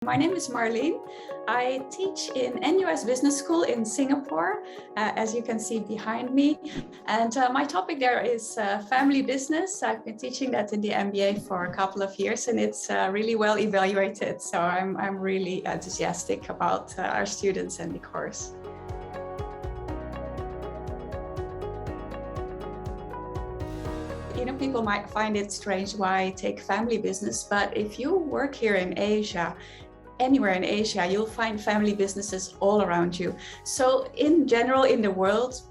My name is Marleen. I teach in NUS Business School in Singapore, as you can see behind me. And my topic there is family business. I've been teaching that in the MBA for a couple of years, and it's really well evaluated. So I'm really enthusiastic about our students and the course. People might find it strange why I take family business, but if you work here in Asia, anywhere in Asia, you'll find family businesses all around you. So in general, in the world,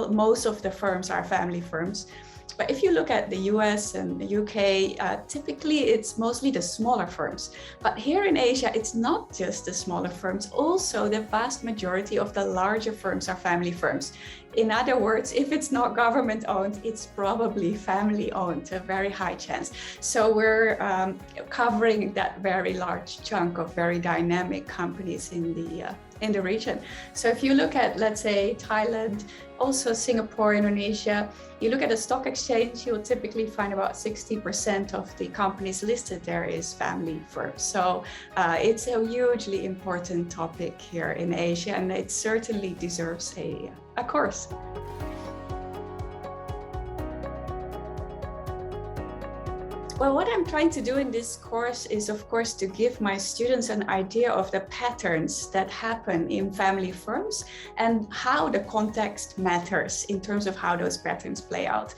most of the firms are family firms. But if you look at the US and the UK, typically it's mostly the smaller firms. But here in Asia, it's not just the smaller firms. Also, the vast majority of the larger firms are family firms. In other words, if it's not government owned, it's probably family owned, a very high chance. So we're covering that very large chunk of very dynamic companies in the region. So if you look at, let's say, Thailand, also Singapore, Indonesia, you look at a stock exchange, you'll typically find about 60% of the companies listed there is family firms. So it's a hugely important topic here in Asia, and it certainly deserves a course. Well, what I'm trying to do in this course is, of course, to give my students an idea of the patterns that happen in family firms and how the context matters in terms of how those patterns play out.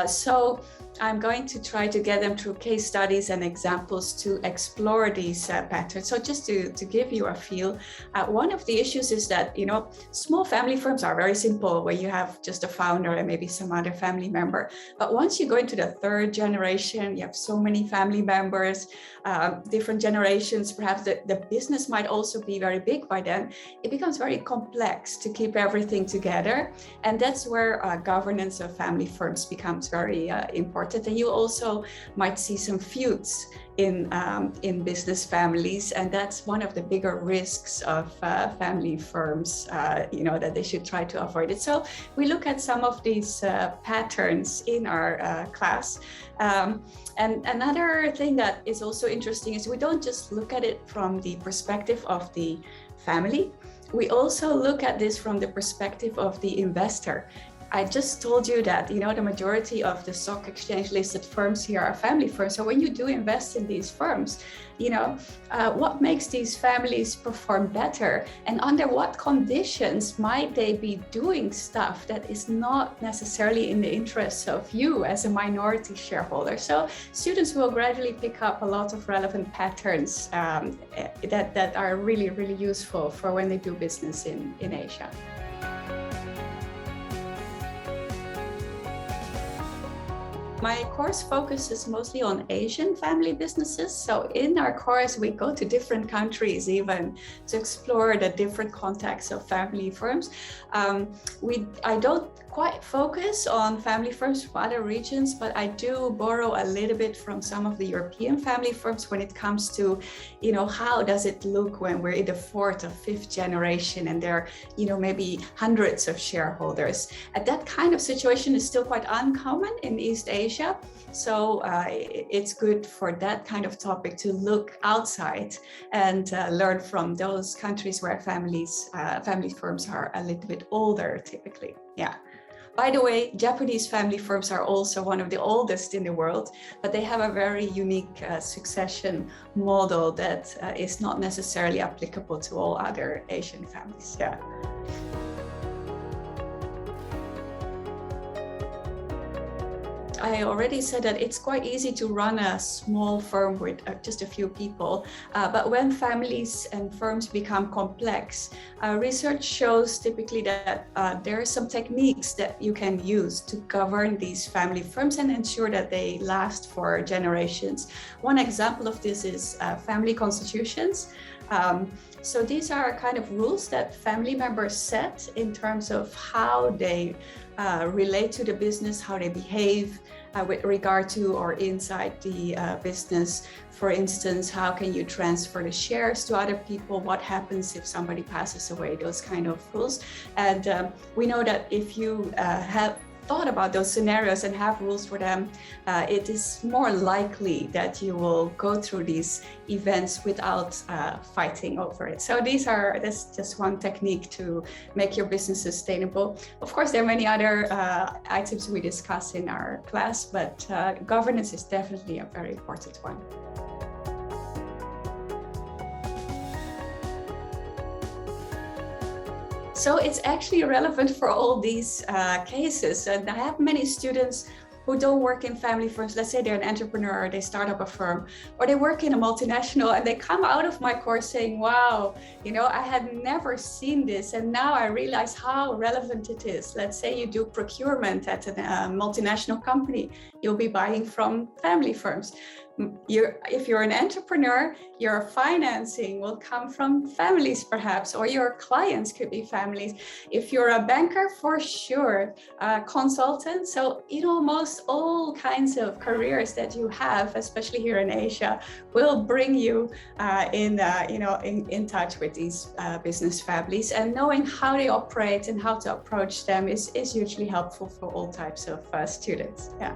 So I'm going to try to get them through case studies and examples to explore these patterns. So just to give you a feel, one of the issues is that, small family firms are very simple, where you have just a founder and maybe some other family member. But once you go into the third generation, you have so many family members, different generations, perhaps the business might also be very big by then. It becomes very complex to keep everything together. And that's where governance of family firms becomes very important. And you also might see some feuds in business families, and that's one of the bigger risks of family firms, that they should try to avoid it. So we look at some of these patterns in our class. And another thing that is also interesting is we don't just look at it from the perspective of the family. We also look at this from the perspective of the investor. I just told you that, the majority of the stock exchange listed firms here are family firms. So when you do invest in these firms, what makes these families perform better, and under what conditions might they be doing stuff that is not necessarily in the interests of you as a minority shareholder. So students will gradually pick up a lot of relevant patterns that are really, really useful for when they do business in Asia. My course focuses mostly on Asian family businesses. So in our course, we go to different countries even to explore the different contexts of family firms. I don't quite focus on family firms from other regions, but I do borrow a little bit from some of the European family firms when it comes to, how does it look when we're in the fourth or fifth generation and there are, maybe hundreds of shareholders. And that kind of situation is still quite uncommon in East Asia. So it's good for that kind of topic to look outside and learn from those countries where family firms are a little bit older typically. Yeah. By the way, Japanese family firms are also one of the oldest in the world, but they have a very unique succession model that is not necessarily applicable to all other Asian families. Yeah. I already said that it's quite easy to run a small firm with just a few people, but when families and firms become complex, research shows typically that there are some techniques that you can use to govern these family firms and ensure that they last for generations. One example of this is family constitutions. So these are kind of rules that family members set in terms of how they relate to the business, how they behave with regard to or inside the business. For instance, how can you transfer the shares to other people? What happens if somebody passes away? Those kind of rules. And we know that if you have thought about those scenarios and have rules for them, it is more likely that you will go through these events without fighting over it. So that's just one technique to make your business sustainable. Of course, there are many other items we discuss in our class, but governance is definitely a very important one. So it's actually relevant for all these cases. And I have many students who don't work in family firms. Let's say they're an entrepreneur, or they start up a firm, or they work in a multinational, and they come out of my course saying, wow, I had never seen this, and now I realize how relevant it is. Let's say you do procurement at a multinational company, you'll be buying from family firms. If you're an entrepreneur, your financing will come from families perhaps, or your clients could be families. If you're a banker, for sure, consultant. So, most all kinds of careers that you have, especially here in Asia, will bring you in touch with these business families, and knowing how they operate and how to approach them is hugely helpful for all types of students. Yeah.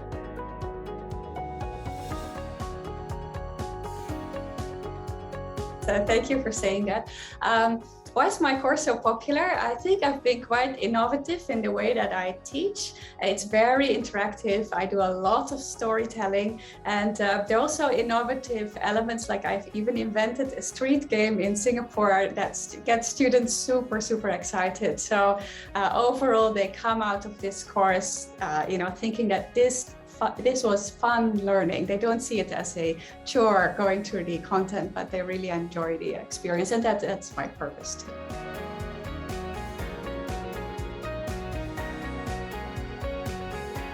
So thank you for saying that. Why is my course so popular? I think I've been quite innovative in the way that I teach. It's very interactive. I do a lot of storytelling, and there are also innovative elements, like I've even invented a street game in Singapore that gets students super, super excited. So overall, they come out of this course, thinking that this was fun learning. They don't see it as a chore going through the content, but they really enjoy the experience, and that's my purpose too.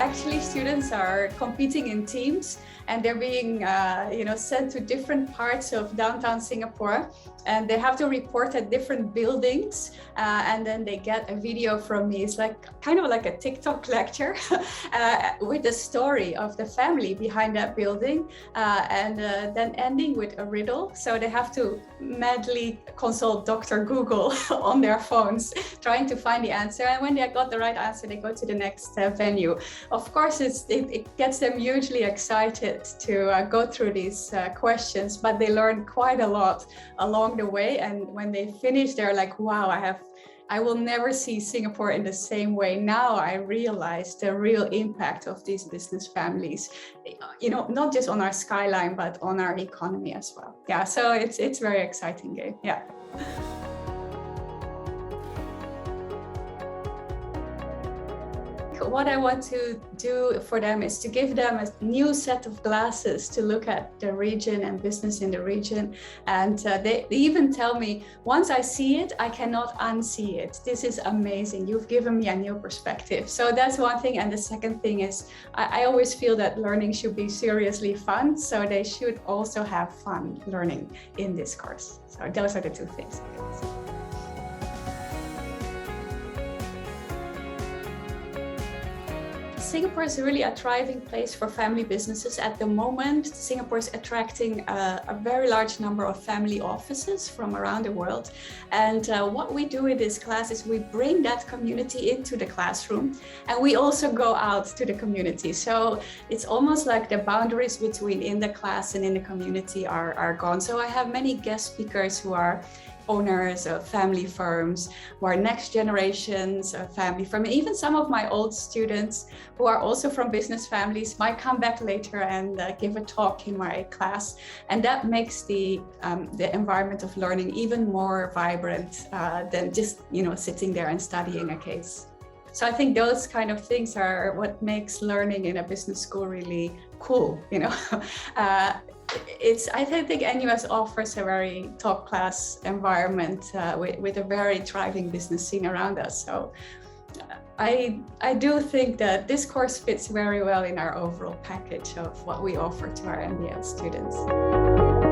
Actually, students are competing in teams, and they're being sent to different parts of downtown Singapore, and they have to report at different buildings, and then they get a video from me. It's kind of like a TikTok lecture with the story of the family behind that building, and then ending with a riddle. So they have to madly consult Dr. Google on their phones, trying to find the answer. And when they got the right answer, they go to the next venue. Of course, it gets them hugely excited to go through these questions, but they learn quite a lot along the way. And when they finish, they're like, wow, I will never see Singapore in the same way. Now I realize the real impact of these business families, not just on our skyline, but on our economy as well. Yeah, so it's very exciting game. Yeah. What I want to do for them is to give them a new set of glasses to look at the region and business in the region. And they even tell me, once I see it, I cannot unsee it. This is amazing. You've given me a new perspective. So that's one thing. And the second thing is, I always feel that learning should be seriously fun. So they should also have fun learning in this course. So those are the two things. Singapore is really a thriving place for family businesses at the moment. Singapore is attracting a very large number of family offices from around the world. And what we do in this class is we bring that community into the classroom, and we also go out to the community. So it's almost like the boundaries between in the class and in the community are gone. So I have many guest speakers who are owners of family firms, who are next generations of family firms. Even some of my old students who are also from business families might come back later and give a talk in my class. And that makes the environment of learning even more vibrant than just sitting there and studying a case. So I think those kind of things are what makes learning in a business school really cool. I think NUS offers a very top-class environment with a very thriving business scene around us. So I do think that this course fits very well in our overall package of what we offer to our MBA students.